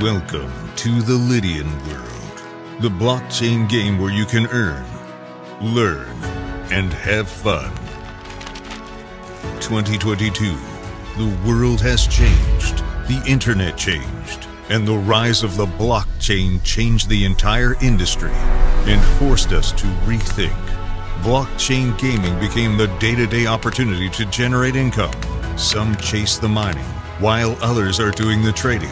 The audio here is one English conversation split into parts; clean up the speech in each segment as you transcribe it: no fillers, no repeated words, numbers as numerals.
Welcome to the Lydian world, the blockchain game where you can earn, learn, and have fun. 2022, the world has changed, the internet changed, and the rise of the blockchain changed the entire industry and forced us to rethink. Blockchain gaming became the day-to-day opportunity to generate income. Some chase the mining, while others are doing the trading.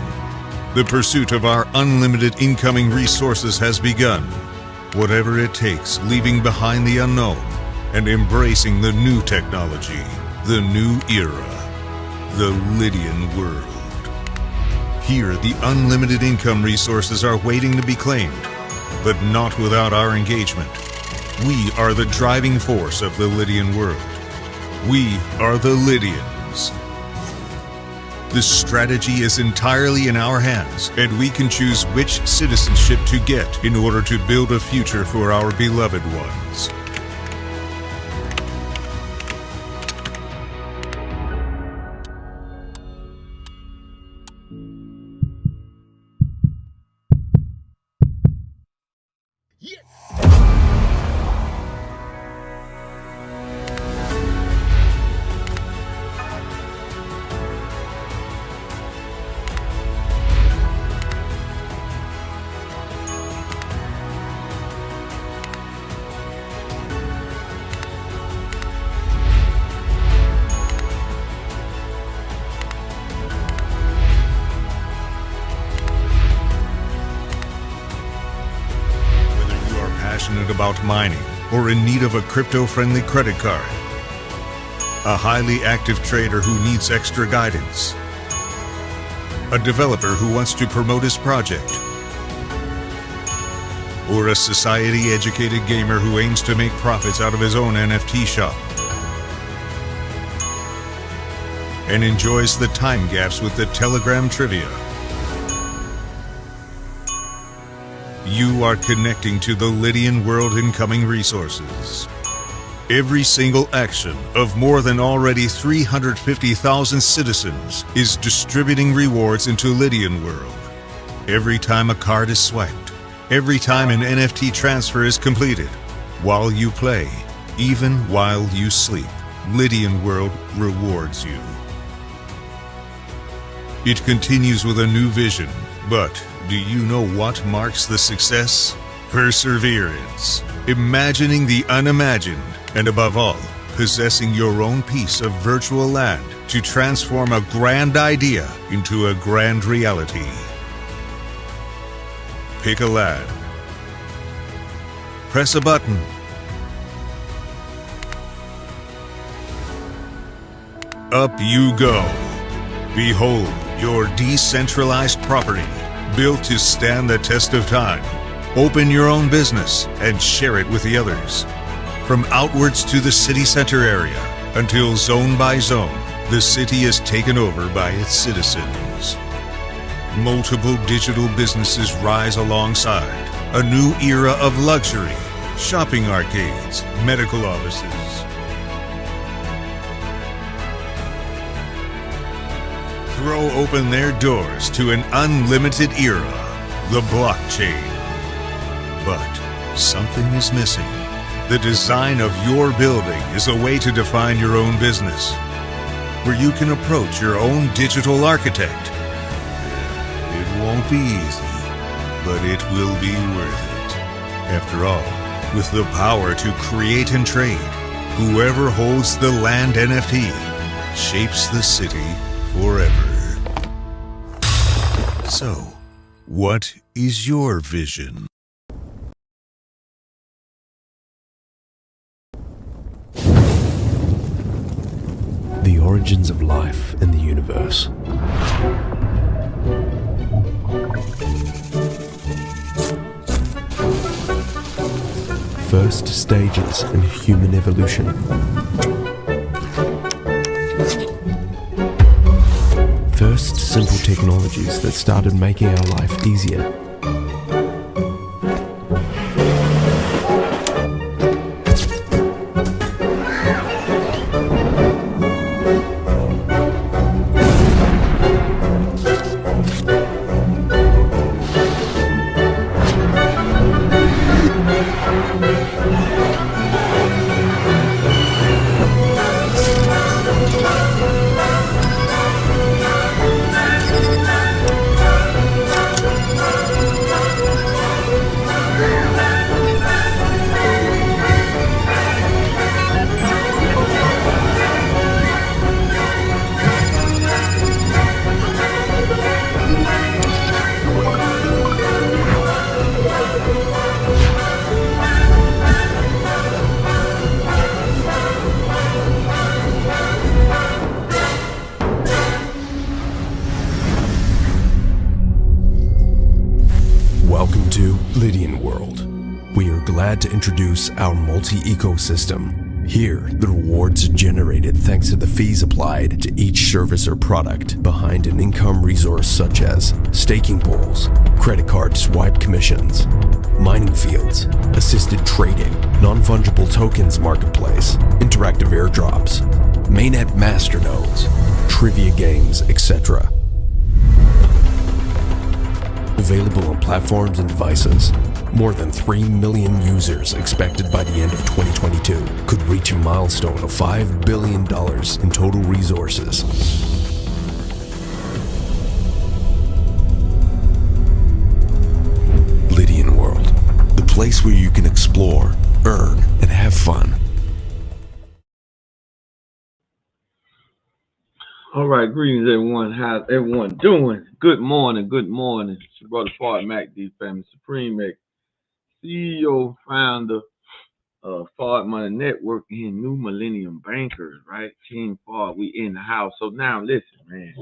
The pursuit of our unlimited incoming resources has begun. Whatever it takes, leaving behind the unknown and embracing the new technology, the new era, the Lydian world. Here, the unlimited income resources are waiting to be claimed, but not without our engagement. We are the driving force of the Lydian world. We are the Lydians. The strategy is entirely in our hands, and we can choose which citizenship to get in order to build a future for our beloved ones. Passionate about mining or in need of a crypto-friendly credit card, a highly active trader who needs extra guidance, a developer who wants to promote his project, or a society-educated gamer who aims to make profits out of his own NFT shop and enjoys the time gaps with the Telegram trivia. You are connecting to the Lydian world incoming resources. Every single action of more than already 350,000 citizens is distributing rewards into Lydian world. Every time a card is swiped, every time an NFT transfer is completed, while you play, even while you sleep, Lydian world rewards you. It continues with a new vision, but do you know what marks the success? Perseverance, imagining the unimagined, and above all, possessing your own piece of virtual land to transform a grand idea into a grand reality. Pick a land. Press a button. Up you go. Behold your decentralized property, built to stand the test of time. Open your own business and share it with the others. From outwards to the city center area, until zone by zone, the city is taken over by its citizens. Multiple digital businesses rise alongside. A new era of luxury, shopping arcades, medical offices. Throw open their doors to an unlimited era, the blockchain. But something is missing. The design of your building is a way to define your own business, where you can approach your own digital architect. It won't be easy, but it will be worth it. After all, with the power to create and trade, whoever holds the land NFT shapes the city forever. So, what is your vision? The origins of life in the universe. First stages in human evolution. First simple technologies that started making our life easier. Lydian World. We are glad to introduce our multi-ecosystem. Here, the rewards are generated thanks to the fees applied to each service or product behind an income resource such as staking pools, credit card swipe commissions, mining fields, assisted trading, non-fungible tokens marketplace, interactive airdrops, mainnet masternodes, trivia games, etc. Available on platforms and devices. More than 3 million users expected by the end of 2022 could reach a milestone of $5 billion in total resources. Lydian World, the place where you can explore, earn, and have fun. All right, greetings everyone. How's everyone doing? Good morning, good morning. It's your brother Mahdi, family Supreme X, CEO, founder of Ford Money Network and New Millennium Bankers, right? Team Ford, we in the house. So now listen,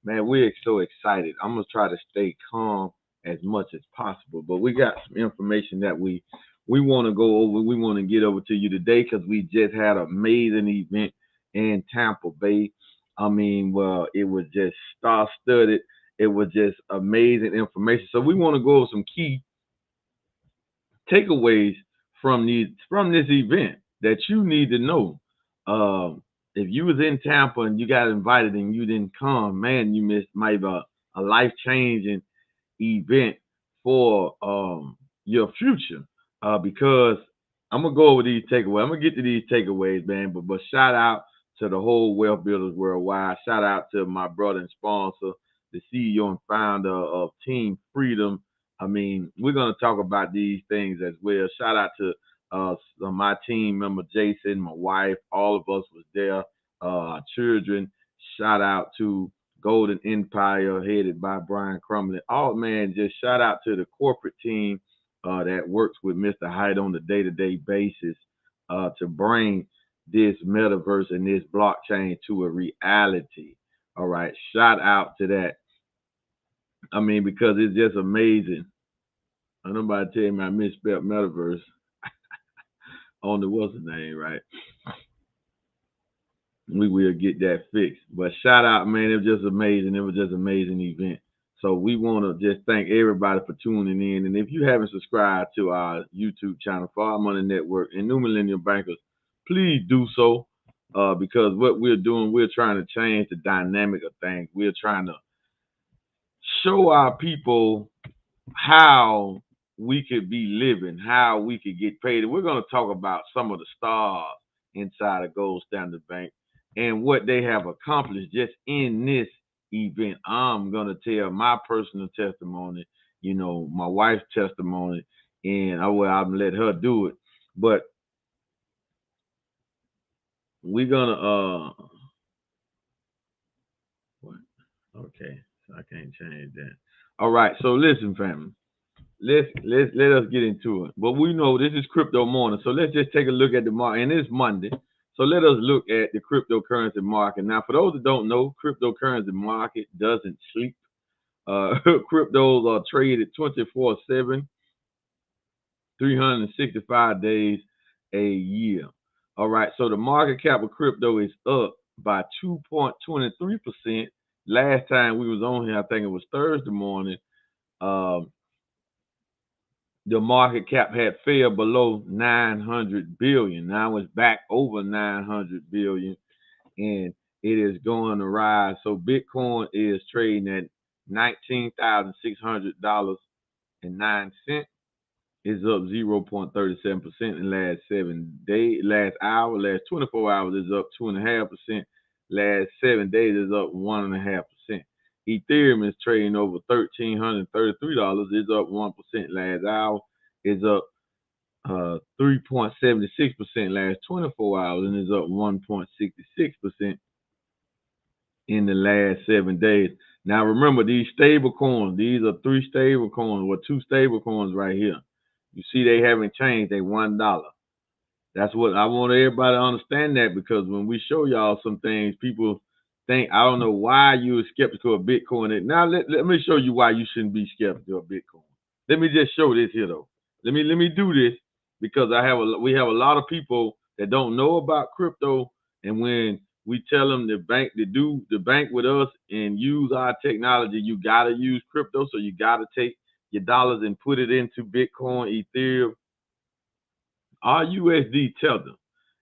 man, we're so excited. I'm gonna try to stay calm as much as possible, but we got some information that we want to go over. We want to get over to you today because we just had an amazing event in Tampa Bay. I mean, well, it was just star-studded. It was just amazing information. So we want to go over some key takeaways from this event that you need to know. If you was in Tampa and you got invited and you didn't come, man, you missed maybe a life-changing event for your future. Because I'm gonna go over these takeaways. I'm gonna get to these takeaways, man. But shout out to the whole Wealth Builders Worldwide. Shout out to my brother and sponsor, the CEO and founder of Team Freedom. I mean, we're going to talk about these things as well. Shout out to my team member, Jason, my wife, all of us was there, our children. Shout out to Golden Empire headed by Brian Crumley. Oh, man, just shout out to the corporate team that works with Mr. Hyde on a day-to-day basis to bring this metaverse and this blockchain to a reality. All right, shout out to that. I mean, because it's just amazing. I know nobody tell me I misspelled metaverse on the what's the name, right? We will get that fixed. But shout out, man, it was just amazing. It was just an amazing event. So we want to just thank everybody for tuning in. And if you haven't subscribed to our YouTube channel, Ford Money Network and New Millennium Bankers, please do so. Because what we're doing, we're trying to change the dynamic of things. We're trying to show our people how we could be living, how we could get paid. And we're going to talk about some of the stars inside of Gold Standard Bank and what they have accomplished just in this event. I'm going to tell my personal testimony, you know, my wife's testimony, and I'm going to let her do it. But we're going to, what? Okay, so I can't change that. All right, so listen, family. Let us get into it. But we know this is crypto morning, so let's just take a look at the market. And it's Monday, so let us look at the cryptocurrency market. Now, for those that don't know, cryptocurrency market doesn't sleep. Cryptos are traded 24/7, 365 days a year. All right, so the market cap of crypto is up by 2.23%. Last time we was on here, I think it was Thursday morning. The market cap had fell below 900 billion. Now it's back over 900 billion, and it is going to rise. So Bitcoin is trading at $19,600.09. It's up 0.37% in the last 7 days. Last 24 hours is up 2.5%. Last 7 days is up 1.5%. Ethereum is trading over $1,333. It's up 1%. Last hour is up 3.76% last 24 hours, and is up 1.66% in the last 7 days. Now remember, these stable coins, these are 3 stable coins, or 2 stable coins right here. You see they haven't changed. They $1. That's what I want everybody to understand, that because when we show y'all some things, people think, I don't know why you are skeptical of Bitcoin. Now let me show you why you shouldn't be skeptical of Bitcoin. Let me just show this here though. Let me do this because we have a lot of people that don't know about crypto, and when we tell them the bank with us and use our technology, you gotta use crypto. So you gotta take your dollars and put it into Bitcoin, Ethereum, or USD Tether.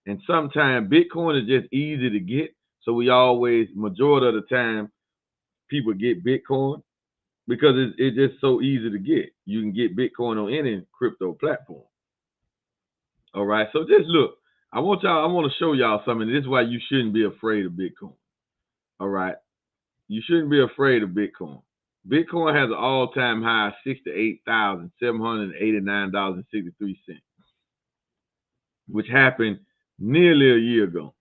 And sometimes Bitcoin is just easy to get. So we always, majority of the time, people get Bitcoin because it's just so easy to get. You can get Bitcoin on any crypto platform. All right. So just look. I want to show y'all something. This is why you shouldn't be afraid of Bitcoin. All right. You shouldn't be afraid of Bitcoin. Bitcoin has an all-time high of $68,789.63, which happened nearly a year ago.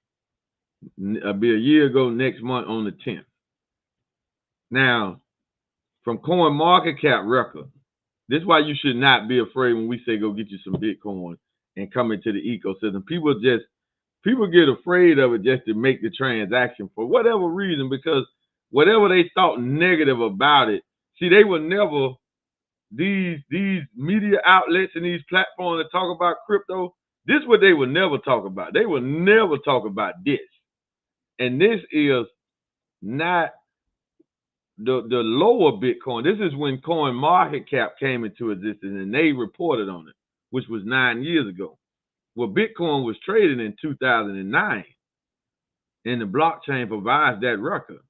It'll be a year ago next month on the 10th. Now, from CoinMarketCap record, this is why you should not be afraid when we say go get you some Bitcoin and come into the ecosystem. People get afraid of it just to make the transaction for whatever reason, because whatever they thought negative about it, see, they were never, these media outlets and these platforms that talk about crypto, this is what they would never talk about. They would never talk about this. And this is not the lower Bitcoin. This is when CoinMarketCap came into existence and they reported on it, which was 9 years ago. Well, Bitcoin was traded in 2009, and the blockchain provides that record.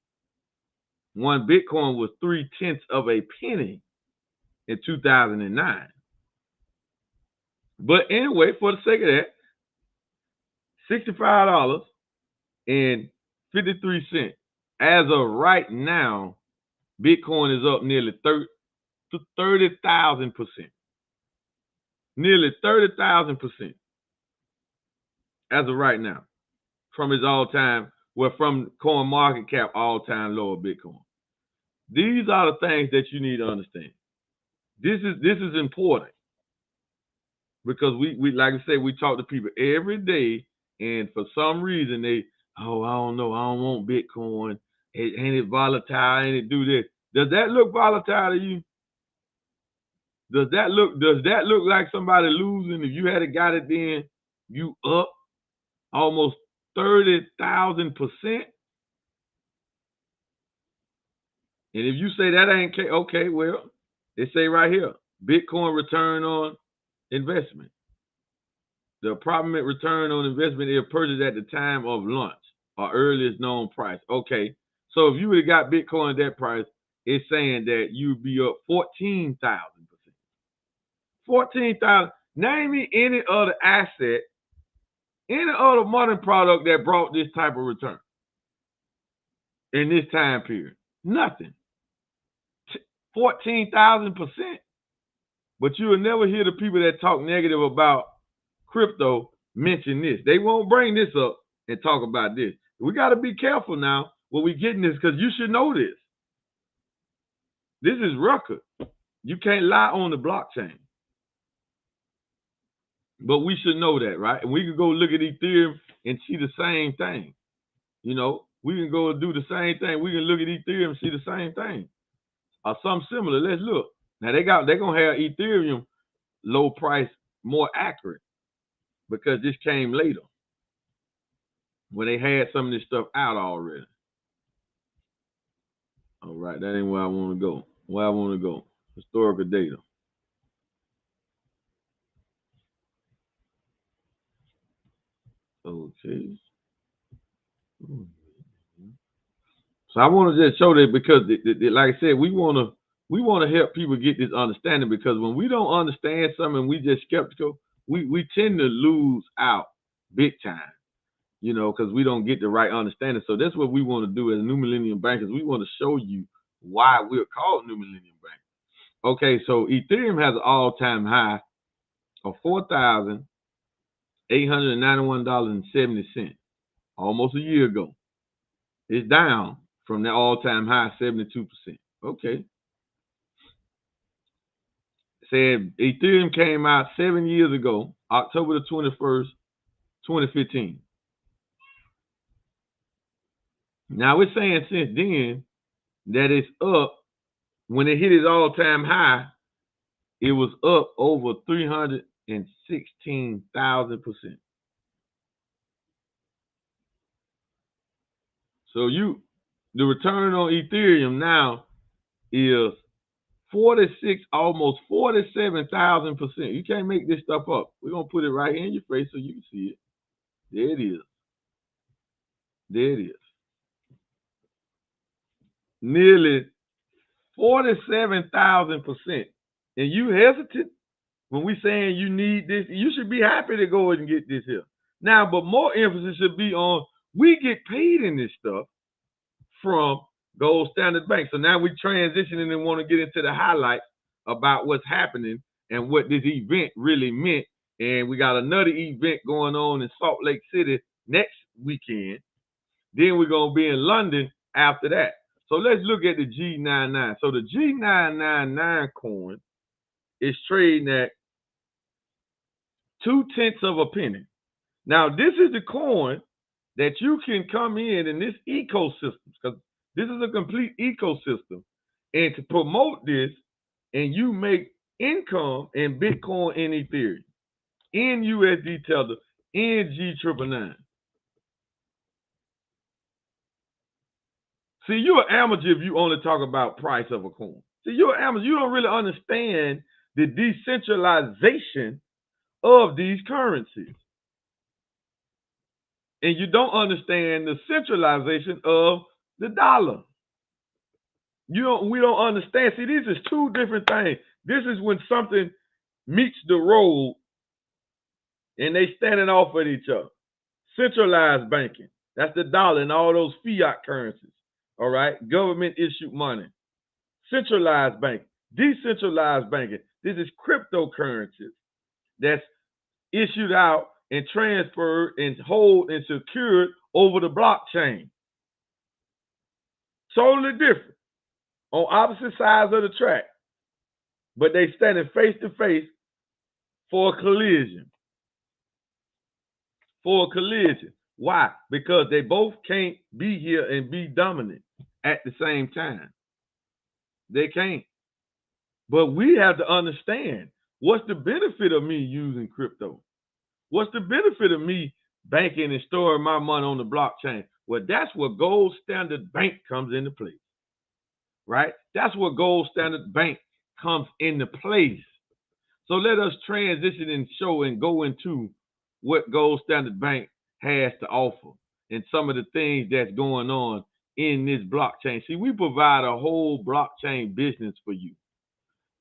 One Bitcoin was 0.3 of a penny in 2009. But anyway, for the sake of that, $65.53. As of right now, Bitcoin is up nearly 30,000%. Nearly 30,000% as of right now, from its all-time, from CoinMarketCap all-time low of Bitcoin. These are the things that you need to understand. This is important because we like I say, we talk to people every day, and for some reason they, I don't know, I don't want Bitcoin. Ain't it volatile? Ain't it do this? Does that look volatile to you? Does that look like somebody losing? If you had a guy that then you up almost 30,000%, and if you say that ain't okay, well, they say right here, Bitcoin return on investment. The approximate return on investment is purchased at the time of launch or earliest known price. Okay, so if you would have got Bitcoin at that price, it's saying that you'd be up 14,000%. 14,000. Name me any other asset, any other modern product that brought this type of return in this time period. Nothing. 14,000%. But you will never hear the people that talk negative about crypto mention this. They won't bring this up and talk about this. We got to be careful now when we getting this, because you should know this. This is record. You can't lie on the blockchain. But we should know that, right? And we can go look at Ethereum and see the same thing. You know, we can go do the same thing. We can look at Ethereum and see the same thing. Or something similar. Let's look. Now they're gonna have Ethereum low price more accurate because this came later when they had some of this stuff out already. All right, that ain't where I want to go. Where I want to go, historical data. Okay. So I want to just show that because, like I said, we want to help people get this understanding, because when we don't understand something, we just skeptical, we tend to lose out big time, you know, because we don't get the right understanding. So that's what we want to do as New Millennium Bankers. We want to show you why we're called New Millennium Bank. Okay, so Ethereum has an all-time high of $4,891.70 almost a year ago. It's down from the all-time high, 72%. Okay. Said Ethereum came out 7 years ago, October the 21st, 2015. Now it's saying since then that it's up. When it hit its all-time high, it was up over 316,000%. So the return on Ethereum now is 46, almost 47,000%. You can't make this stuff up. We're gonna put it right here in your face so you can see it. There it is. There it is. Nearly 47,000%. And you hesitant when we saying you need this, you should be happy to go and get this here. Now, but more emphasis should be on we get paid in this stuff from Gold Standard Bank. So now we transitioning and want to get into the highlights about what's happening and what this event really meant. And we got another event going on in Salt Lake City next weekend. Then we're going to be in London after that. So let's look at the G99. So the G999 coin is trading at 0.2 of a penny. Now, this is the coin that you can come in this ecosystem, because this is a complete ecosystem. And to promote this, and you make income in Bitcoin and Ethereum, in USD Tether, in G999. See, you're an amateur if you only talk about price of a coin. See, you're an amateur. You don't really understand the decentralization of these currencies. And you don't understand the centralization of the dollar. We don't understand. See, these is two different things. This is when something meets the road and they standing off at each other. Centralized banking. That's the dollar and all those fiat currencies. All right? Government issued money. Centralized banking. Decentralized banking. This is cryptocurrencies that's issued out and transferred and hold and secured over the blockchain. Totally different. On opposite sides of the track. But they standing face to face for a collision. For a collision. Why? Because they both can't be here and be dominant at the same time. They can't. But we have to understand, what's the benefit of me using crypto? What's the benefit of me banking and storing my money on the blockchain? Well, that's where Gold Standard Bank comes into place. Right? That's where Gold Standard Bank comes into place. So let us transition and show and go into what Gold Standard Bank has to offer and some of the things that's going on in this blockchain. See, we provide a whole blockchain business for you.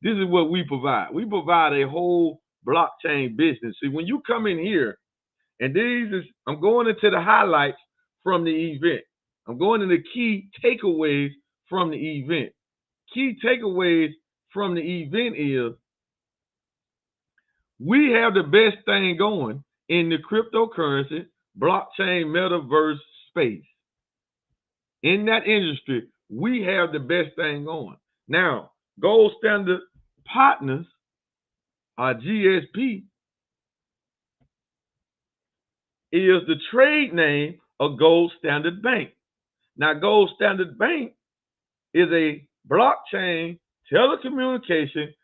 This is what we provide. We provide a whole blockchain business. See, when you come in here, and I'm going into the highlights from the event. I'm going into key takeaways from the event. Key takeaways from the event is we have the best thing going in the cryptocurrency, blockchain, metaverse space. In that industry, we have the best thing going. Now, Gold Standard Partners, our GSP, is the trade name of Gold Standard Bank. Now, Gold Standard Bank is a blockchain, telecommunication,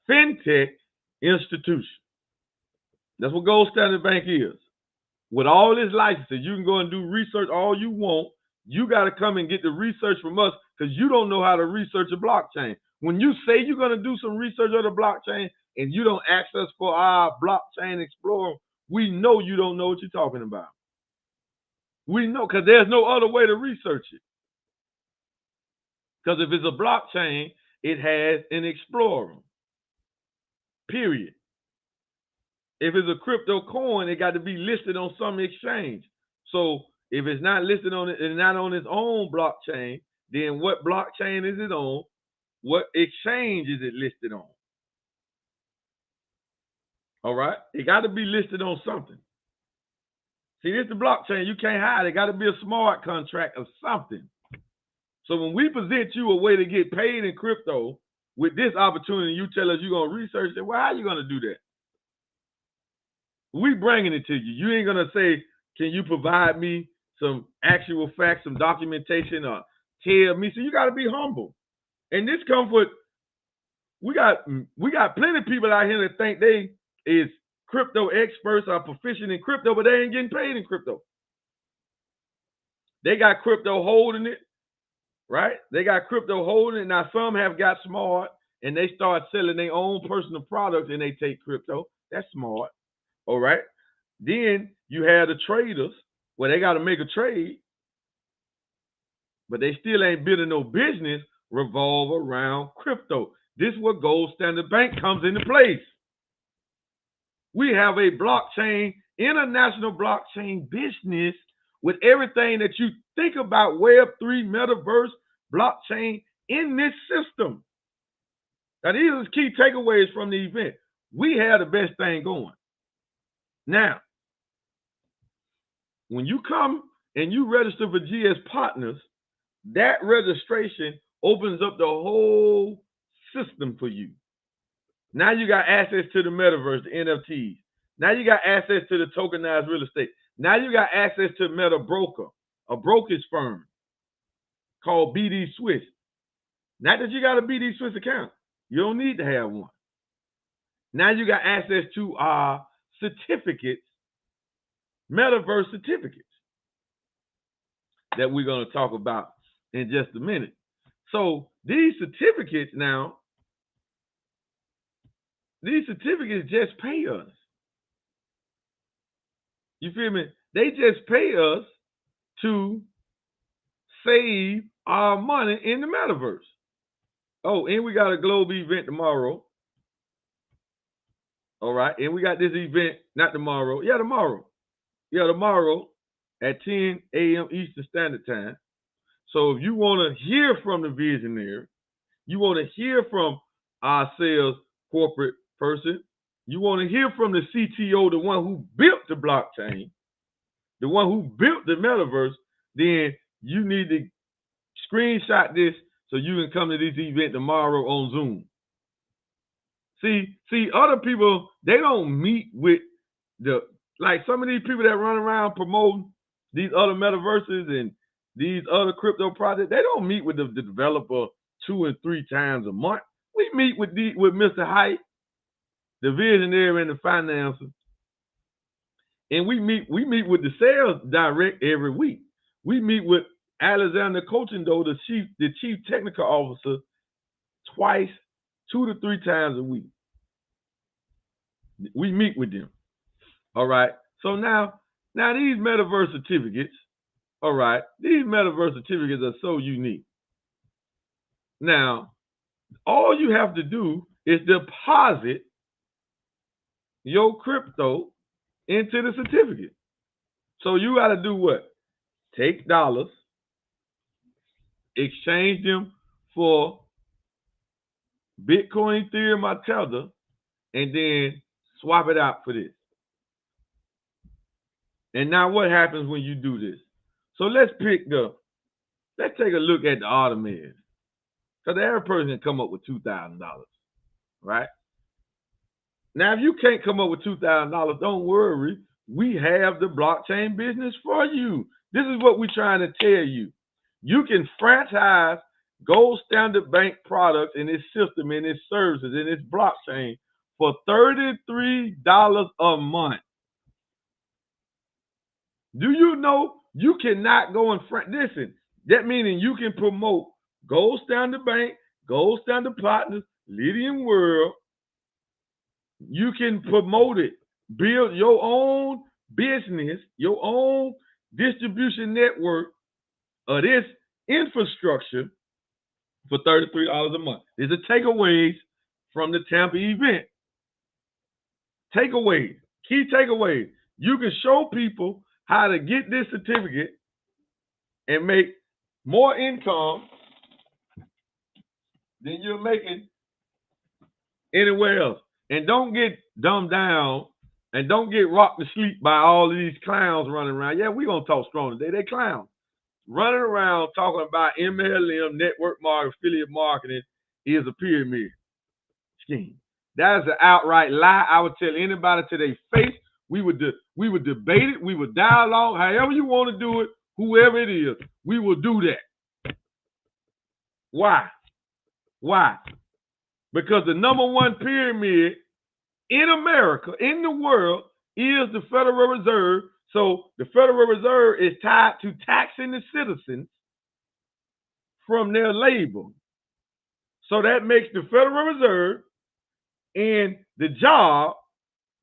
fintech institution. That's what Gold Standard Bank is. With all its licenses, you can go and do research all you want. You got to come and get the research from us because you don't know how to research a blockchain. When you say you're going to do some research on the blockchain and you don't ask us for our blockchain explorer, we know you don't know what you're talking about. We know because there's no other way to research it. Because if it's a blockchain, it has an explorer. Period. If it's a crypto coin, it got to be listed on some exchange. So if it's not listed on it and not on its own blockchain, then what blockchain is it on? What exchange is it listed on? All right? It got to be listed on something. See, this is the blockchain. You can't hide it. It got to be a smart contract of something. So when we present you a way to get paid in crypto with this opportunity, you tell us you're going to research it. Well, how are you going to do that? We bringing it to you. You ain't going to say, can you provide me some actual facts, some documentation, or tell me? So you got to be humble. And this comes with we got plenty of people out here that think they is crypto experts or proficient in crypto, but they ain't getting paid in crypto. They got crypto holding it, right? They got crypto holding it. Now some have got smart and they start selling their own personal products and they take crypto. That's smart. All right. Then you have the traders where they got to make a trade, but they still ain't building no business revolve around crypto. This is where Gold Standard Bank comes into place. We have a blockchain, international blockchain business with everything that you think about Web3, Metaverse, blockchain in this system. Now, these are the key takeaways from the event. We have the best thing going. Now, when you come and you register for GS Partners, that registration opens up the whole system for you. Now you got access to the Metaverse, the NFTs. Now you got access to the tokenized real estate. Now you got access to Meta Broker, a brokerage firm called BD Swiss. Not that you got a BD Swiss account. You don't need to have one. Now you got access to our certificates, Metaverse certificates, that we're going to talk about in just a minute. So these certificates now, these certificates just pay us. You feel me? They just pay us to save our money in the Metaverse. Oh, and we got a global event tomorrow. All right. And we got this event, not tomorrow. Yeah, tomorrow. Yeah, tomorrow at 10 a.m. Eastern Standard Time. So if you want to hear from the visionary, you want to hear from our sales corporate person, you want to hear from the CTO, the one who built the blockchain, the one who built the Metaverse, then you need to screenshot this so you can come to this event tomorrow on Zoom. See, other people, they don't meet with like some of these people that run around promoting these other metaverses and these other crypto projects, they don't meet with the developer 2 and 3 times a month. We meet with Mr. Hype, the visionary and the financer, and we meet with the sales direct every week. We meet with Alexander Cochindo, the chief technical officer, twice, 2 to 3 times a week. We meet with them. All right. So now these Metaverse certificates, all right, these Metaverse certificates are so unique. Now, all you have to do is deposit your crypto into the certificate. So you got to do what? Take dollars, exchange them for Bitcoin, Ethereum, or Tether, and then swap it out for this. And now what happens when you do this? So let's take a look at the automated. Because the average person can come up with $2,000, right? Now, if you can't come up with $2,000, don't worry. We have the blockchain business for you. This is what we're trying to tell you. You can franchise Gold Standard Bank products in its system, in its services, in its blockchain for $33 a month. Do you know you cannot go and listen? That meaning you can promote Gold Standard Bank, Gold Standard Partners, Millennium World. You can promote it, build your own business, your own distribution network of this infrastructure for $33 a month. These are takeaways from the Tampa event. Takeaways, key takeaways. You can show people how to get this certificate and make more income than you're making anywhere else. And don't get dumbed down and don't get rocked to sleep by all of these clowns running around. Yeah, we're going to talk strong today. They clowns. Running around talking about MLM, network marketing, affiliate marketing is a pyramid scheme. That is an outright lie. I would tell anybody to their face. We would debate it. We would dialogue. However you want to do it, whoever it is, we will do that. Why? Because the number one pyramid in America, in the world, is the Federal Reserve. So the Federal Reserve is tied to taxing the citizens from their labor. So that makes the Federal Reserve and the job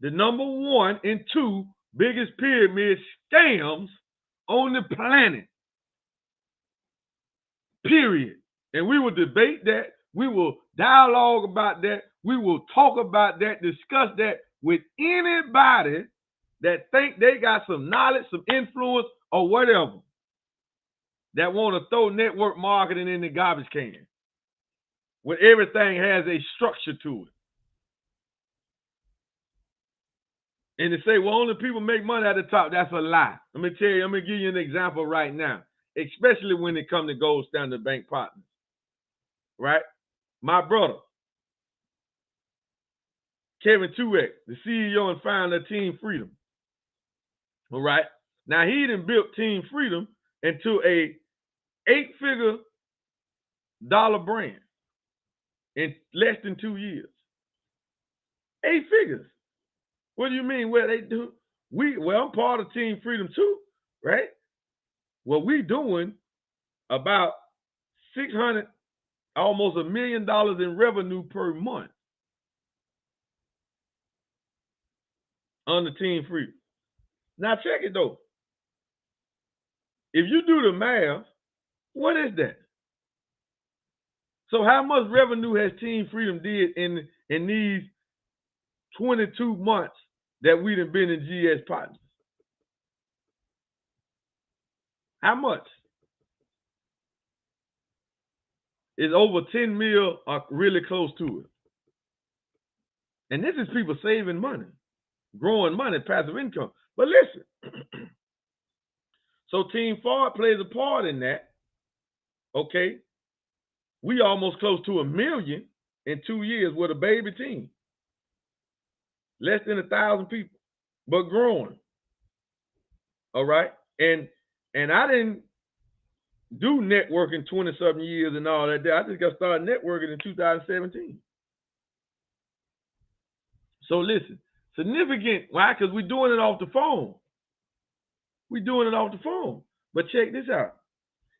the number one and two biggest pyramid scams on the planet. Period. And we will debate that. We will dialogue about that. We will talk about that, discuss that with anybody that think they got some knowledge, some influence, or whatever, that want to throw network marketing in the garbage can when everything has a structure to it. And to say, well, only people make money at the top, that's a lie. Let me tell you, I'm going to give you an example right now, especially when it comes to Gold Standard Bank partners, right? My brother, Kevin Tueck, the CEO and founder of Team Freedom, all right? Now, he done built Team Freedom into a 8-figure dollar brand in less than 2 years. 8 figures. What do you mean? Well, they do. Well, I'm part of Team Freedom too, right? Well, we doing about 600, almost $1 million in revenue per month under Team Freedom. Now check it though. If you do the math, what is that? So how much revenue has Team Freedom did in these 22 months that we done been in GS Partners? How much? It's over 10 mil or really close to it. And this is people saving money, growing money, passive income. But listen, so Team Ford plays a part in that, okay? We almost close to 1 million in 2 years with a baby team. Less than 1,000 people, but growing. All right? And I didn't do networking 20-something years and all that. I just got started networking in 2017. So listen, significant. Why? Because we're doing it off the phone. We're doing it off the phone. But check this out.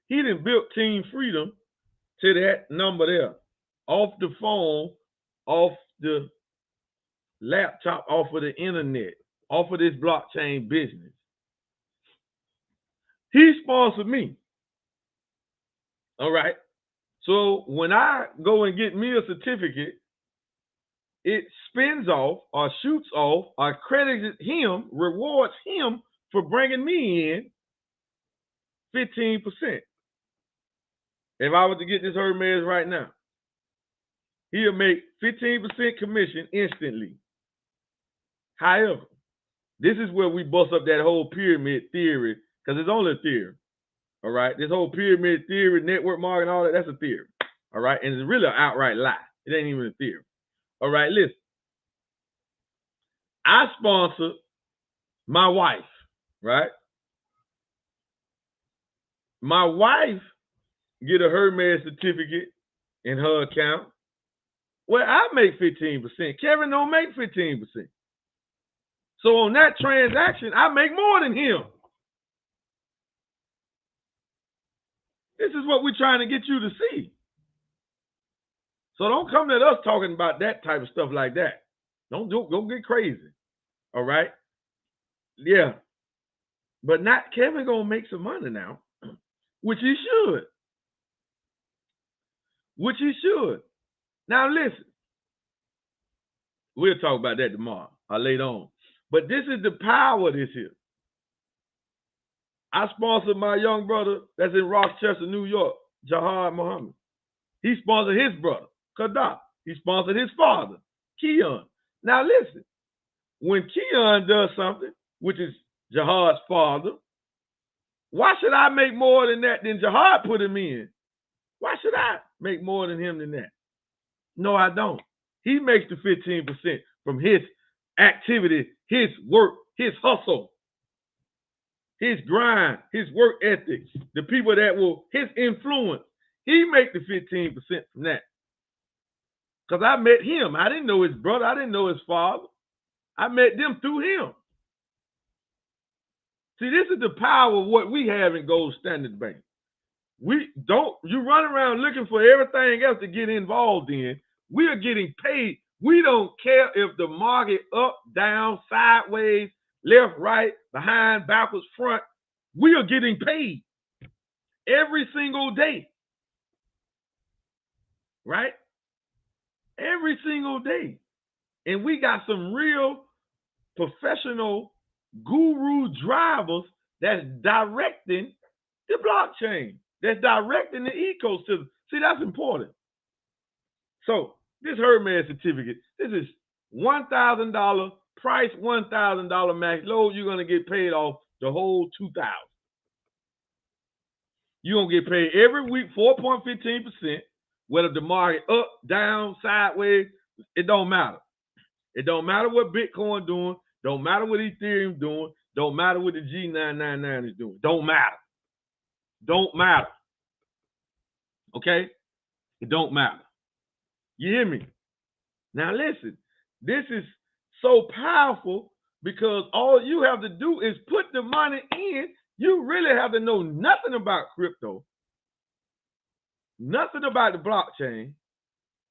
He done built Team Freedom to that number there. Off the phone, off the laptop, off of the internet, off of this blockchain business. He sponsored me. All right. So when I go and get me a certificate, it spins off or shoots off or credits him, rewards him for bringing me in 15%. If I was to get this Hermes right now, he'll make 15% commission instantly. However, this is where we bust up that whole pyramid theory, because it's only a theory. All right. This whole pyramid theory, network marketing, all that, that's a theory. All right. And it's really an outright lie. It ain't even a theory. All right. Listen. I sponsor my wife, right? My wife get a Hermes certificate in her account. Well, I make 15%. Kevin don't make 15%. So on that transaction, I make more than him. This is what we're trying to get you to see. So don't come at us talking about that type of stuff like that. Don't get crazy. All right? Yeah. But not Kevin gonna make some money now, which he should. Which he should. Now listen. We'll talk about that tomorrow or later on. But this is the power of this here. I sponsored my young brother that's in Rochester, New York, Jihad Muhammad. He sponsored his brother, Kadar. He sponsored his father, Keon. Now listen, when Keon does something, which is Jihad's father, why should I make more than that than Jihad put him in? Why should I make more than him than that? No, I don't. He makes the 15% from his activity, his work, his hustle, his grind, his work ethics, the people that will, his influence. He make the 15% from that. Because I met him. I didn't know his brother. I didn't know his father. I met them through him. See, this is the power of what we have in Gold Standard Bank. You run around looking for everything else to get involved in. We are getting paid. We don't care if the market up, down, sideways, left, right, behind, backwards, front. We are getting paid every single day. Right? Every single day. And we got some real professional guru drivers that's directing the blockchain, that's directing the ecosystem. See, that's important. So this Hermes certificate, this is $1,000 price, $1,000 max load. You're going to get paid off the whole $2,000. You're going to get paid every week 4.15%, whether the market up, down, sideways, it don't matter. It don't matter what Bitcoin doing, don't matter what Ethereum doing, don't matter what the G999 is doing. Don't matter. Don't matter. Okay? It don't matter. You hear me? Now listen, this is so powerful because all you have to do is put the money in. You really have to know nothing about crypto, nothing about the blockchain,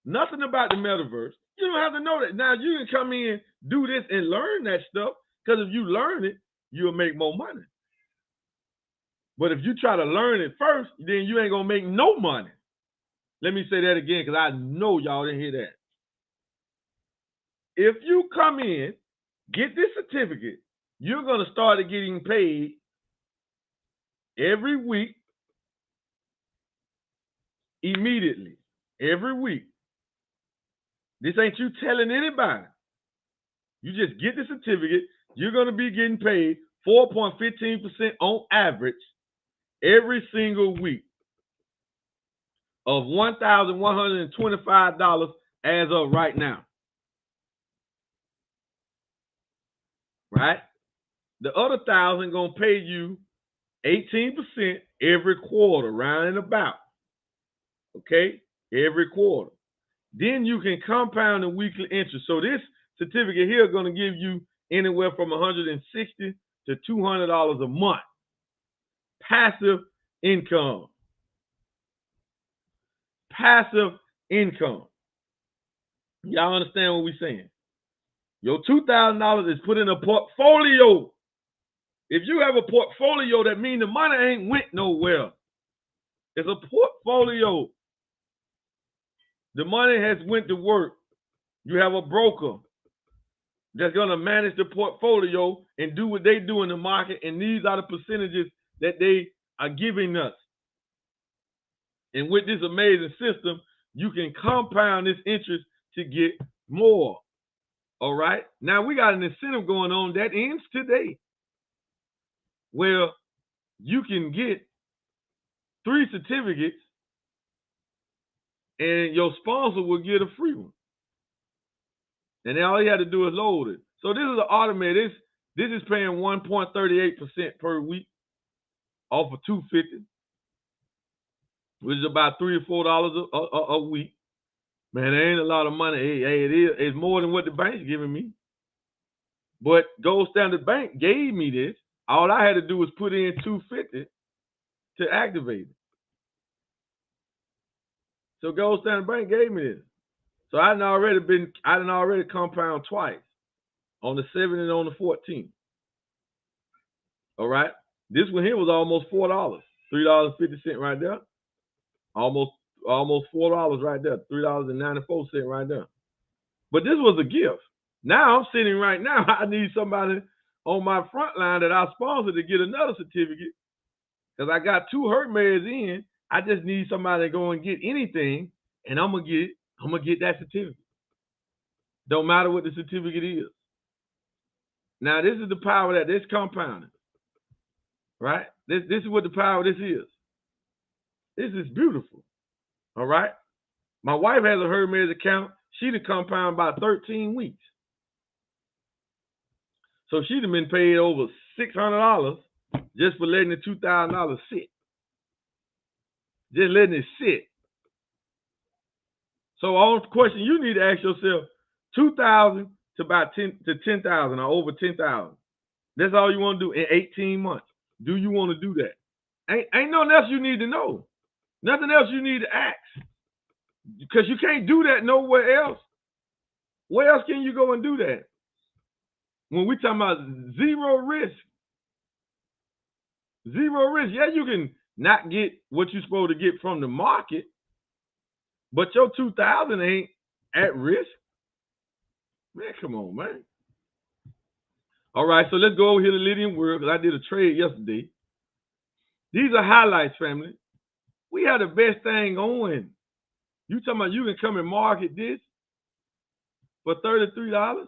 nothing about the metaverse. You don't have to know that. Now you can come in, do this, and learn that stuff, because if you learn it, you'll make more money. But if you try to learn it first, then you ain't gonna make no money. Let me say that again, because I know y'all didn't hear that. If you come in, get this certificate, you're gonna start getting paid every week, immediately, every week. This ain't you telling anybody. You just get the certificate. You're going to be getting paid 4.15% on average every single week of $1,125 as of right now. Right? The other $1,000 going to pay you 18% every quarter, round and about. Okay? Every quarter. Then you can compound the weekly interest. So this certificate here is going to give you anywhere from $160 to $200 a month. Passive income. Passive income. Y'all understand what we're saying? Your $2,000 is put in a portfolio. If you have a portfolio, that means the money ain't went nowhere. It's a portfolio. The money has went to work. You have a broker that's going to manage the portfolio and do what they do in the market, and these are the percentages that they are giving us. And with this amazing system, you can compound this interest to get more. All right? Now, we got an incentive going on that ends today, where you can get 3 certificates and your sponsor will get a free one. And then all you have to do is load it. So this is an automated. This is paying 1.38% per week off of $250, which is about $3 or $4 a week. Man, there ain't a lot of money. Hey, it is. It's more than what the bank's giving me. But Gold Standard Bank gave me this. All I had to do was put in $250 to activate it. So Gold Standard Bank gave me this. So I done already compound twice, on the 7th and on the 14th. All right. This one here was almost $4, $3.50 right there. Almost $4 right there, $3.94 right there. But this was a gift. Now I'm sitting right now. I need somebody on my front line that I sponsor to get another certificate, because I got 2 Hermes in. I just need somebody to go and get anything, and I'm gonna get that certificate. Don't matter what the certificate is. Now this is the power that this compounding, right? This is what the power of this is. This is beautiful. All right. My wife has a Hermes account. She done compound about 13 weeks. So she'd have been paid over $600 just for letting the $2,000 sit. Just letting it sit. So all the question you need to ask yourself, 2,000 to about 10,000 or over 10,000. That's all you want to do in 18 months. Do you want to do that? Ain't nothing else you need to know. Nothing else you need to ask. Because you can't do that nowhere else. Where else can you go and do that? When we talking about zero risk. Zero risk. Yeah, you can not get what you're supposed to get from the market, but your 2,000 ain't at risk. Man, come on, man. All right, so let's go over here to Millennium World because I did a trade yesterday. These are highlights, family. We have the best thing going. You talking about you can come and market this for $33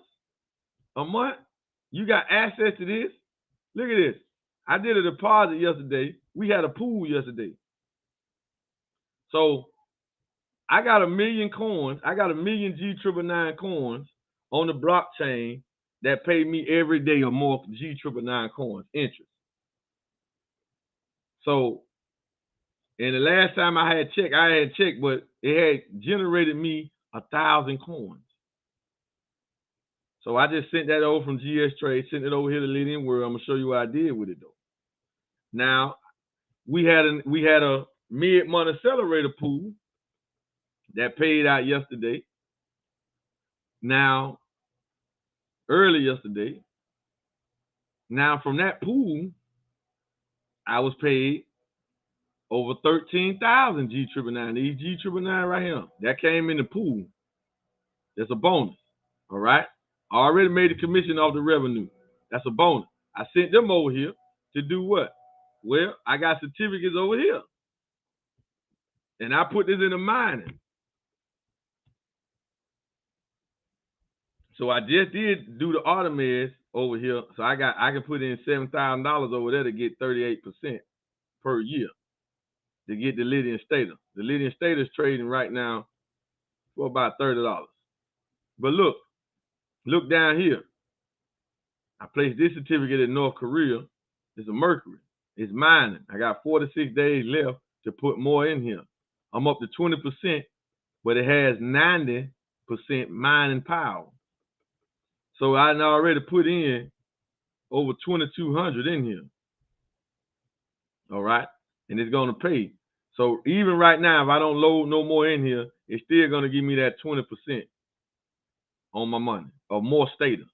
a month? You got access to this? Look at this. I did a deposit yesterday. We had a pool yesterday. So I got 1 million coins. I got 1 million G999 coins on the blockchain that pay me every day or more G999 coins interest. So, and the last time I had checked, but it had generated me 1,000 coins. So I just sent that over from GS Trade, sent it over here to Millennium World. I'm gonna show you what I did with it though. Now we had a mid-month accelerator pool that paid out yesterday. Now, early yesterday. Now from that pool, I was paid over 13,000 G999. These G999 right here, that came in the pool. That's a bonus. All right. I already made the commission off the revenue. That's a bonus. I sent them over here to do what? Well, I got certificates over here. And I put this in a mining. So I just did do the Automares over here. So I can put in $7,000 over there to get 38% per year to get the Millennium Stater. The Millennium Stater is trading right now for about $30. But look down here. I placed this certificate in North Korea. It's a Mercury. It's mining. I got 46 days left to put more in here. I'm up to 20%, but it has 90% mining power. So I already put in over 2,200 in here. All right. And it's going to pay. So even right now, if I don't load no more in here, it's still going to give me that 20% on my money or more status.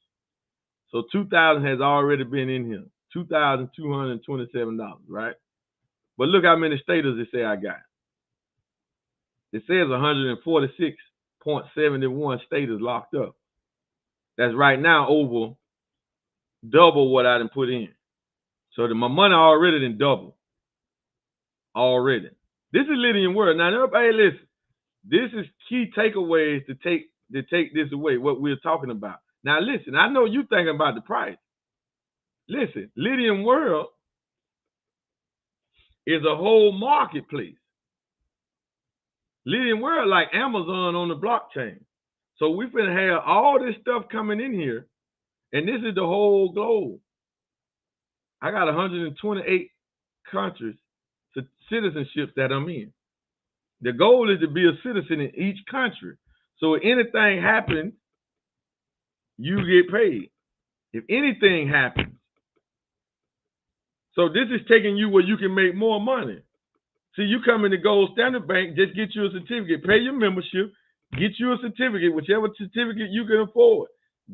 So 2,000 has already been in here. $2,227, right? But look how many status it say I got. It says 146.71 status locked up. That's right now over double what I done put in. So my money already done double. Already. This is Millennium World. Now, everybody listen. This is key takeaways to take this away, what we're talking about. Now, listen, I know you thinking about the price. Listen, Millennium World is a whole marketplace. Millennium World like Amazon on the blockchain. So we're going to have all this stuff coming in here, and this is the whole globe. I got 128 countries, citizenships that I'm in. The goal is to be a citizen in each country. So if anything happens, you get paid. If anything happens. So this is taking you where you can make more money. See, you come in the Gold Standard Bank, just get you a certificate, pay your membership, get you a certificate, whichever certificate you can afford.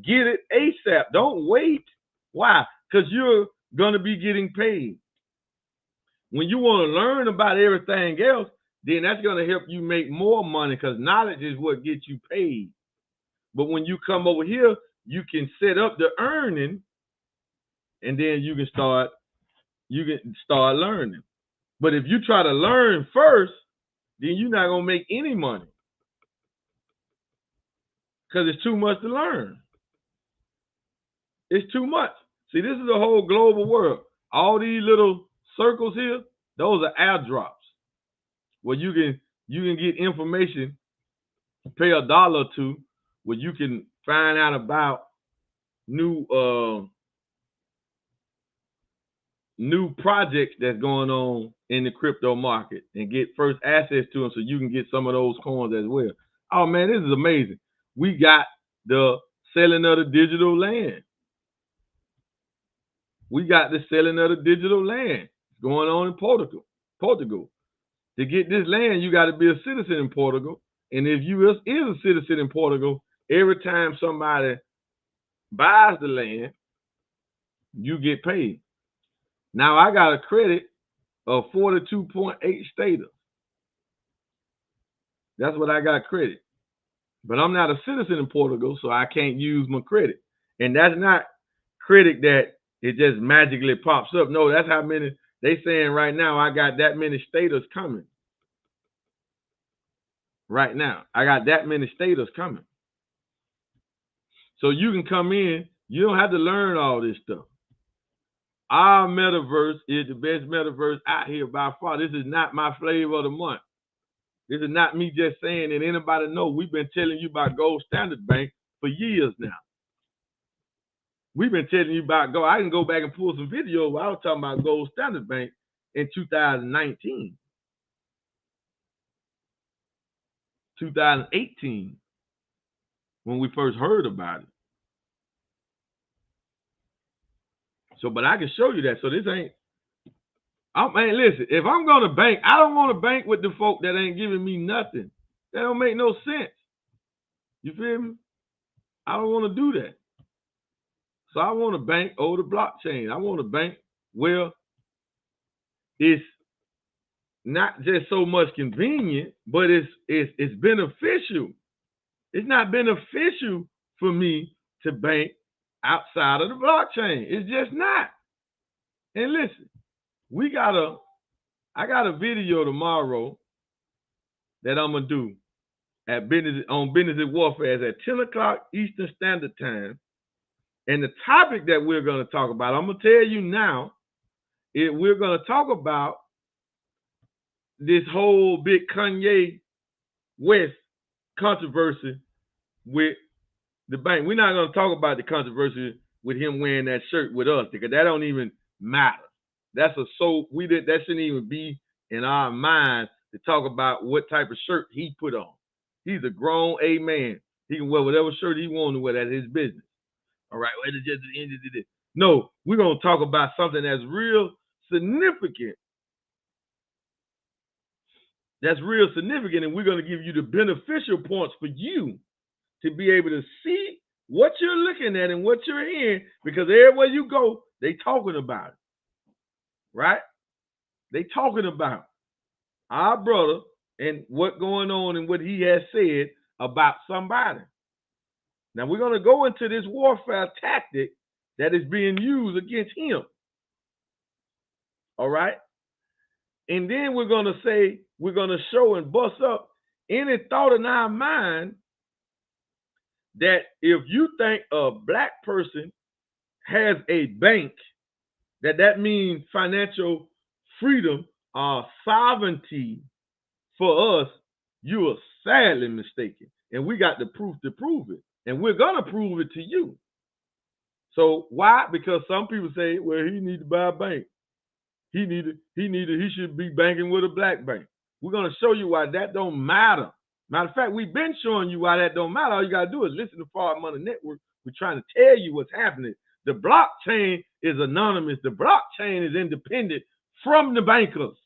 Get it ASAP. Don't wait. Why? Because you're going to be getting paid. When you want to learn about everything else, then that's going to help you make more money because knowledge is what gets you paid. But when you come over here, you can set up the earning, and then you can start learning. But if you try to learn first, then you're not going to make any money because it's too much to learn. It's too much. See, this is a whole global world. All these little circles here, those are airdrops where you can get information, pay $1 or $2, where you can find out about new projects that's going on in the crypto market and get first access to them so you can get some of those coins as well. Oh man, this is amazing. We got the selling of the digital land. We got the selling of the digital land going on in Portugal. To get this land, you got to be a citizen in Portugal. And if you is a citizen in Portugal, every time somebody buys the land, you get paid. Now I got a credit of 42.8 status. That's what I got credit. But I'm not a citizen in Portugal, so I can't use my credit. And that's not credit that it just magically pops up. No, that's how many they saying right now. I got that many status coming. Right now, I got that many status coming. So you can come in. You don't have to learn all this stuff. Our metaverse is the best metaverse out here by far. This is not my flavor of the month. This is not me just saying that anybody know. We've been telling you about Gold Standard Bank for years now. We've been telling you about Gold. I can go back and pull some video where I was talking about Gold Standard Bank in 2019, 2018, when we first heard about it. So, but I can show you that. So this ain't, man, listen, if I'm going to bank, I don't want to bank with the folk that ain't giving me nothing. That don't make no sense. You feel me? I don't want to do that. So I want to bank over the blockchain. I want to bank where it's not just so much convenient, but it's beneficial. It's not beneficial for me to bank outside of the blockchain. It's just not. And listen, I got a video tomorrow that I'm gonna do on Business and Warfare at 10 o'clock Eastern Standard Time. And the topic that we're gonna talk about, I'm gonna tell you now, we're gonna talk about this whole big Kanye West controversy with the bank. We're not gonna talk about the controversy with him wearing that shirt with us, because that don't even matter. That shouldn't even be in our minds to talk about what type of shirt he put on. He's a grown A man. He can wear whatever shirt he wants to wear. That's his business. All right. Well, it's just the end of this. No, we're gonna talk about something that's real significant. That's real significant, and we're gonna give you the beneficial points for you to be able to see what you're looking at and what you're hearing, because everywhere you go, they talking about it. Right? They talking about our brother and what going on and what he has said about somebody. Now we're going to go into this warfare tactic that is being used against him. All right? And then we're going to show and bust up any thought in our mind that if you think a black person has a bank, that means financial freedom or sovereignty for us, you are sadly mistaken. And we got the proof to prove it. And we're going to prove it to you. So why? Because some people say, well, he need to buy a bank. He should be banking with a black bank. We're going to show you why that don't matter. Matter of fact, we've been showing you why that don't matter. All you got to do is listen to Far Money Network. We're trying to tell you what's happening. The blockchain is anonymous. The blockchain is independent from the bankers.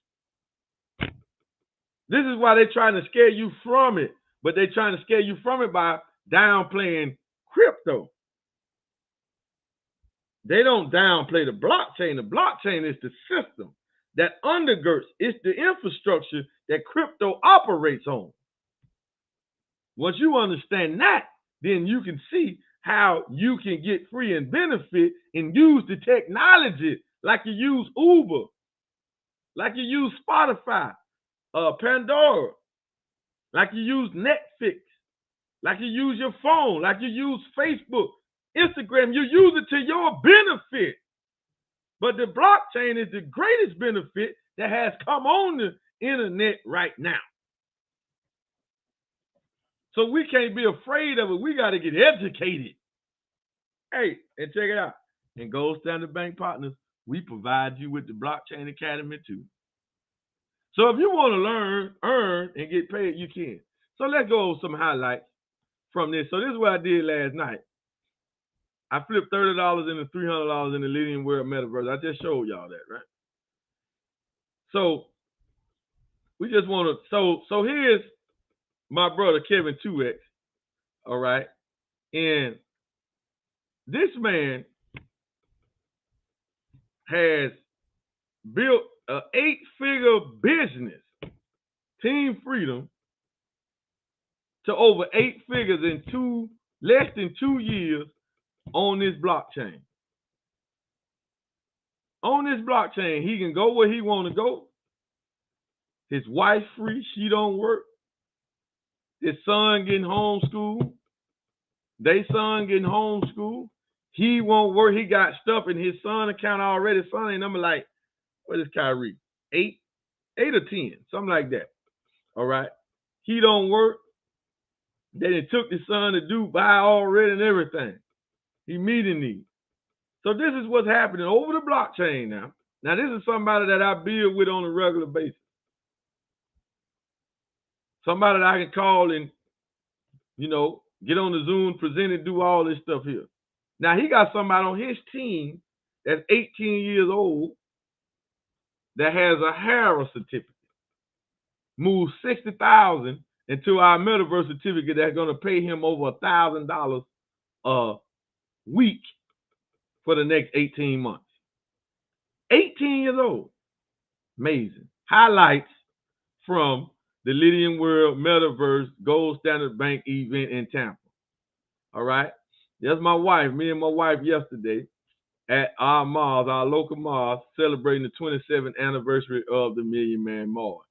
This is why they're trying to scare you from it. But they're trying to scare you from it by downplaying crypto. They don't downplay the blockchain. The blockchain is the system that undergirds. It's the infrastructure that crypto operates on. Once you understand that, then you can see how you can get free and benefit and use the technology like you use Uber, like you use Spotify, Pandora, like you use Netflix, like you use your phone, like you use Facebook, Instagram. You use it to your benefit. But the blockchain is the greatest benefit that has come on the internet right now. So we can't be afraid of it. We got to get educated. Hey, and check it out. In Gold Standard Bank Partners, we provide you with the Blockchain Academy too. So if you want to learn, earn, and get paid, you can. So let's go over some highlights from this. So this is what I did last night. I flipped $30 into $300 in the Millennium World Metaverse. I just showed y'all that, right? So we just want to. So here's my brother Kevin 2X. All right, and this man has built an 8-figure business, Team Freedom, to over 8 figures in less than 2 years on this blockchain. On this blockchain, he can go where he want to go. His wife free, she don't work. His son getting homeschooled. They son getting homeschooled. He won't work. He got stuff in his son account already. Son ain't number like, what is Kyrie? 8 or 10, something like that. All right. He don't work. Then it took his son to Dubai already and everything. He meeting these. So this is what's happening over the blockchain now. Now this is somebody that I build with on a regular basis. Somebody that I can call and, get on the Zoom, present and do all this stuff here. Now he got somebody on his team that's 18 years old that has a Harris certificate. Moves $60,000 into our Metaverse certificate that's going to pay him over $1,000 a week for the next 18 months. 18 years old. Amazing. Highlights from the Millennium World Metaverse Gold Standard Bank event in Tampa. All right. That's my wife. Me and my wife yesterday at our Mars, our local Mars, celebrating the 27th anniversary of the Million Man Mars.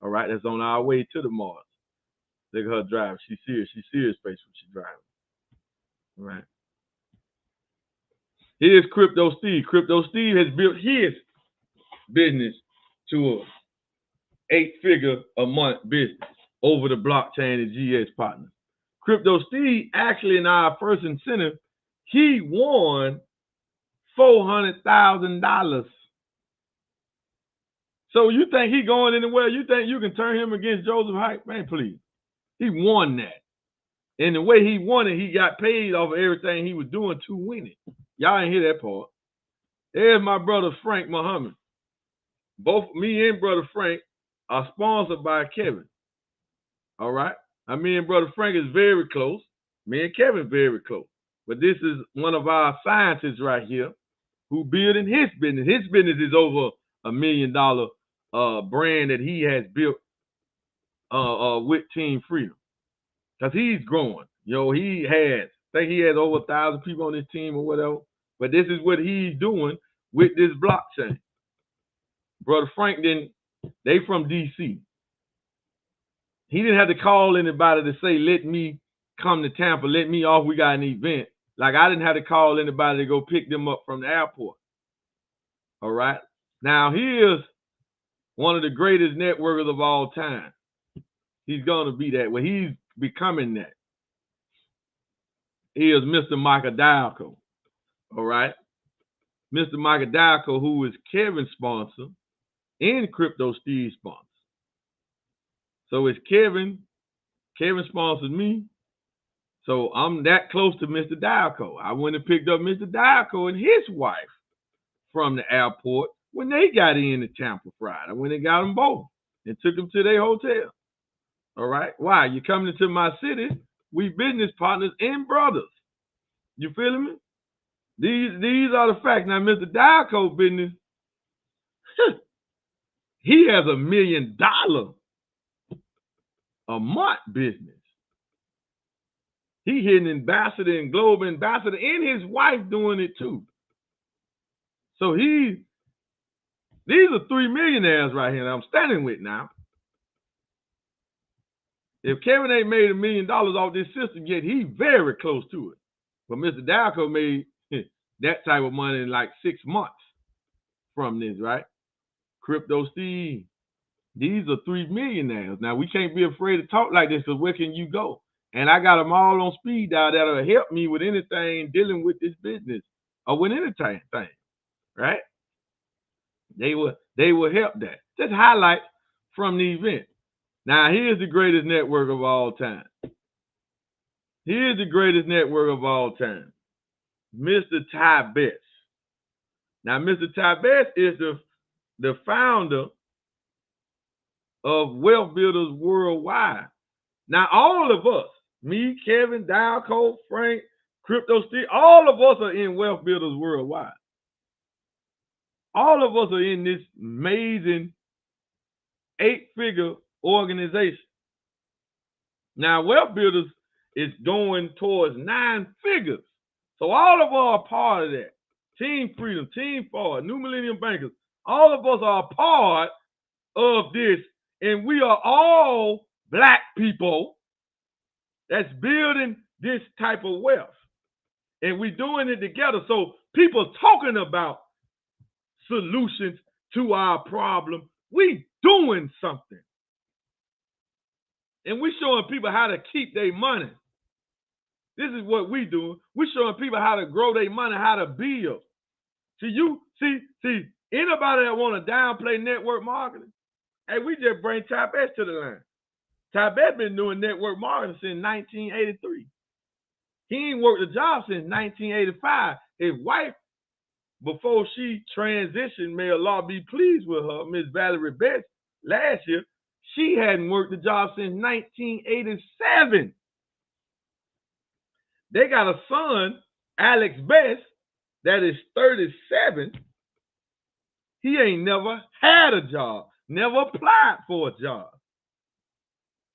All right. That's on our way to the Mars. Look at her drive. She's serious. She's serious face when she's driving. All right. Here's Crypto Steve. Crypto Steve has built his business to a 8-figure a month business over the blockchain and GS partners. Crypto Steve, actually in our first incentive, he won $400,000. So you think he going anywhere? You think you can turn him against Joseph Hype? Man, please. He won that. And the way he won it, he got paid off of everything he was doing to win it. Y'all ain't hear that part. There's my brother Frank Muhammad. Both me and brother Frank are sponsored by Kevin. All right? Me and brother Frank is very close. Me and Kevin very close. But this is one of our scientists right here who building his business. His business is over $1 million brand that he has built with Team Freedom. Because he's growing. I think he has over 1,000 people on his team or whatever. But this is what he's doing with this blockchain. Brother Frank they from DC. He didn't have to call anybody to say, let me come to Tampa, let me off, we got an event. Like I didn't have to call anybody to go pick them up from the airport. All right. Now here's one of the greatest networkers of all time. He's going to be that way. He's becoming that. Here's Mr. Macadalco. All right. Mr. Macadalco, who is Kevin's sponsor and Crypto Steve's sponsor. So it's Kevin. Kevin sponsors me. So I'm that close to Mr. Dalco. I went and picked up Mr. Dalco and his wife from the airport when they got into Tampa Friday. I went and got them both and took them to their hotel. All right. Why? You coming into my city? We business partners and brothers. You feeling me? These are the facts. Now, Mr. Dalco business, he has $1 million a month business. He hitting ambassador and global ambassador and his wife doing it too. So these are 3 millionaires right here that I'm standing with now. If Kevin ain't made $1 million off this system yet, he's very close to it. But Mr. Dalco made that type of money in like 6 months from this, right? Crypto Steve. These are 3 millionaires. Now, we can't be afraid to talk like this because where can you go? And I got them all on speed dial that'll help me with anything dealing with this business or with anything, right? They will help that. Just highlight from the event. Now, here's the greatest network of all time. Here's the greatest network of all time. Mr. Ty Best. Now, Mr. Ty Best is the founder of Wealth Builders Worldwide. Now, all of us, me, Kevin, Dalco, Frank, Crypto Steve, all of us are in Wealth Builders Worldwide. All of us are in this amazing 8-figure organization. Now, Wealth Builders is going towards 9 figures. So all of us are part of that. Team Freedom, Team Forward, New Millennium Bankers, all of us are a part of this. And we are all black people that's building this type of wealth. And we're doing it together. So people talking about solutions to our problem. We doing something. And we showing people how to keep their money. This is what we doing. We showing people how to grow their money, how to build. See, anybody that want to downplay network marketing, hey, we just bring Ty Best to the line. Ty Best been doing network marketing since 1983. He ain't worked a job since 1985. His wife, before she transitioned, may Allah be pleased with her, Miss Valerie Best, last year, she hadn't worked a job since 1987. They got a son, Alex Best, that is 37. He ain't never had a job, never applied for a job.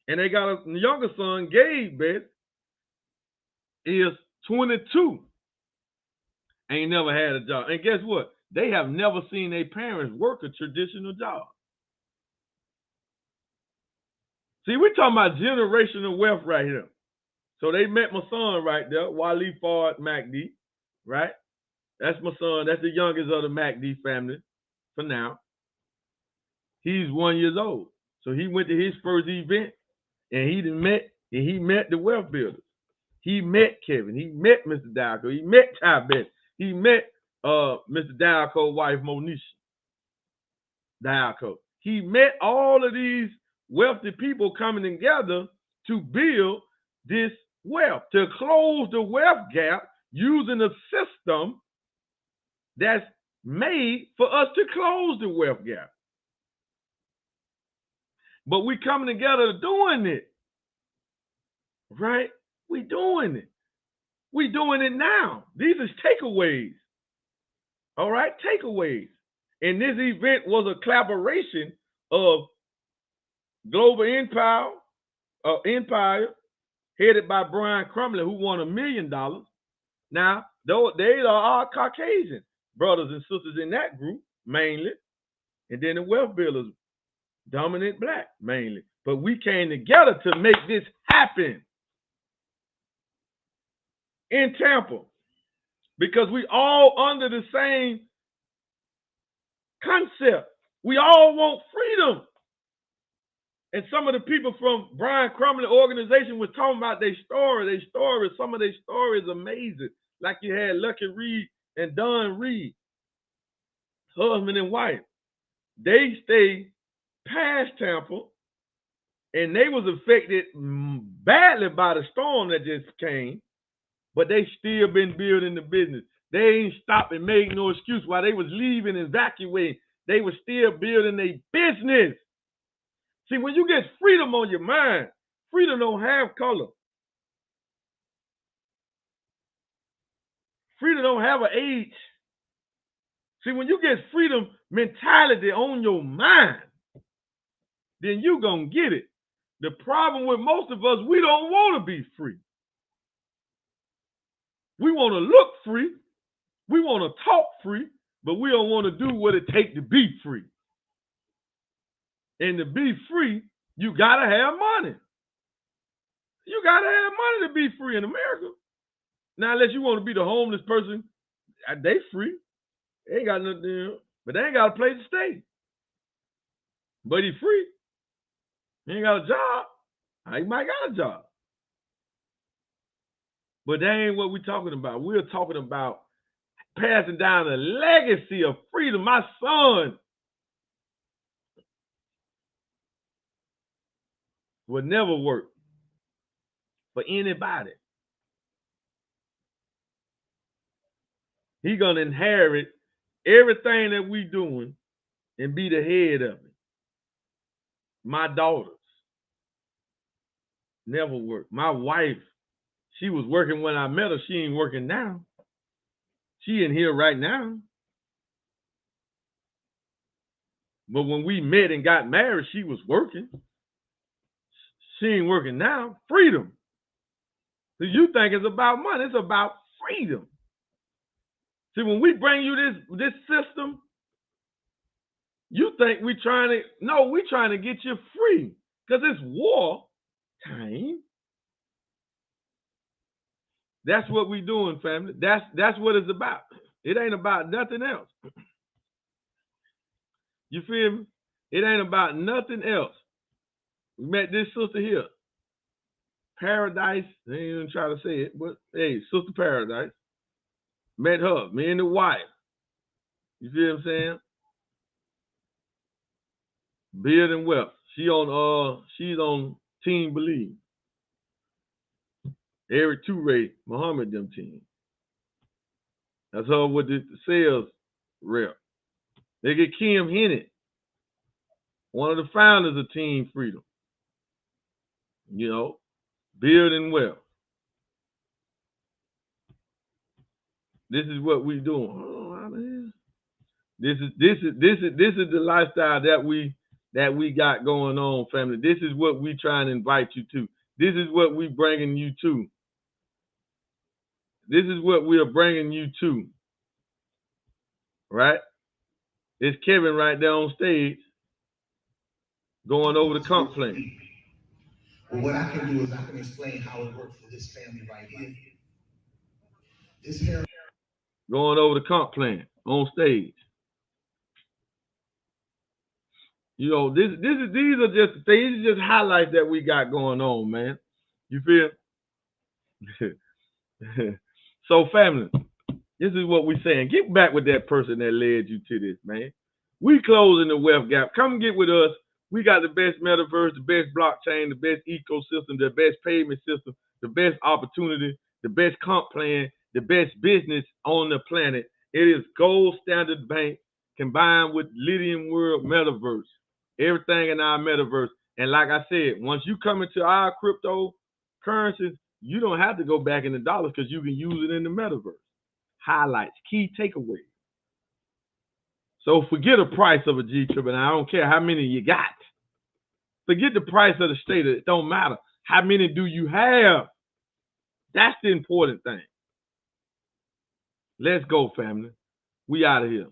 And they got a younger son, Gabe Best, is 22. Ain't never had a job. And guess what? They have never seen their parents work a traditional job. See, we're talking about generational wealth right here. So they met my son right there, Wally Fard Mahdi, right? That's my son. That's the youngest of the Mahdi family for now. He's 1 year old. So he went to his first event and he met the wealth builders. He met Kevin. He met Mr. Dalco. He met Ty Best. He met Mr. Dalco's wife, Monisha Dalco. He met all of these wealthy people coming together to build this wealth, to close the wealth gap using a system that's made for us to close the wealth gap. But we coming together doing it, right? We doing it. We doing it now. These are takeaways. All right, takeaways. And this event was a collaboration of Global Empire, headed by Brian Crumley, who won $1 million. Now, they are our Caucasian brothers and sisters in that group, mainly. And then the wealth builders, dominant black, mainly. But we came together to make this happen in Tampa, because we all under the same concept. We all want freedom. And some of the people from Brian Crumley organization was talking about their story. Some of their stories amazing. Like you had Lucky Reed and Don Reed, husband and wife. They stayed past Tampa, and they was affected badly by the storm that just came. But they still been building the business. They ain't stopped and made no excuse while they was leaving and evacuating. They was still building their business. See, when you get freedom on your mind, freedom don't have color. Freedom don't have an age. See, when you get freedom mentality on your mind, then you gonna get it. The problem with most of us, we don't want to be free. We want to look free. We want to talk free, but we don't want to do what it takes to be free. And to be free, you got to have money. You got to have money to be free in America. Now, unless you want to be the homeless person, they free. They ain't got nothing to do, but they ain't got a place to stay. But he free. He ain't got a job. He might got a job. But that ain't what we're talking about. We're talking about passing down the legacy of freedom. My son will never work for anybody. He gonna inherit everything that we doing and be the head of it. My daughters never work. My wife, she was working when I met her. She ain't working now. She in here right now. But when we met and got married, she was working. She ain't working now. Freedom. So you think it's about money. It's about freedom. See, when we bring you this system, you think we're trying to get you free. Because it's war time. That's what we doing, family. That's what it's about. It ain't about nothing else. You feel me? It ain't about nothing else. We met this sister here. Paradise. I ain't even try to say it, but hey, Sister Paradise. Met her, me and the wife. You feel what I'm saying? Building wealth. She's on Team Believe. Eric Toure, Muhammad them team. That's her with the sales rep. They get Kim Hennett, one of the founders of Team Freedom. You know, building wealth. This is what we doing. Oh, man. This is the lifestyle that we got going on, family. This is what we trying to invite you to. This is what we bringing you to. This is what we are bringing you to. Right? It's Kevin right there on stage going over the comp plan. Well, what I can do is I can explain how it works for this family right here. This here going over the comp plan on stage. You know, these are just things, these are just highlights that we got going on, man. You feel? So, family, this is what we're saying. Get back with that person that led you to this, man. We closing the wealth gap. Come get with us. We got the best metaverse, the best blockchain, the best ecosystem, the best payment system, the best opportunity, the best comp plan, the best business on the planet. It is Gold Standard Bank combined with Lydian World Metaverse. Everything in our metaverse. And like I said, once you come into our cryptocurrencies, you don't have to go back in the dollars because you can use it in the metaverse. Highlights, key takeaways. So forget the price of a G-Trip, and I don't care how many you got. Forget the price of the state. It don't matter. How many do you have? That's the important thing. Let's go, family. We out of here.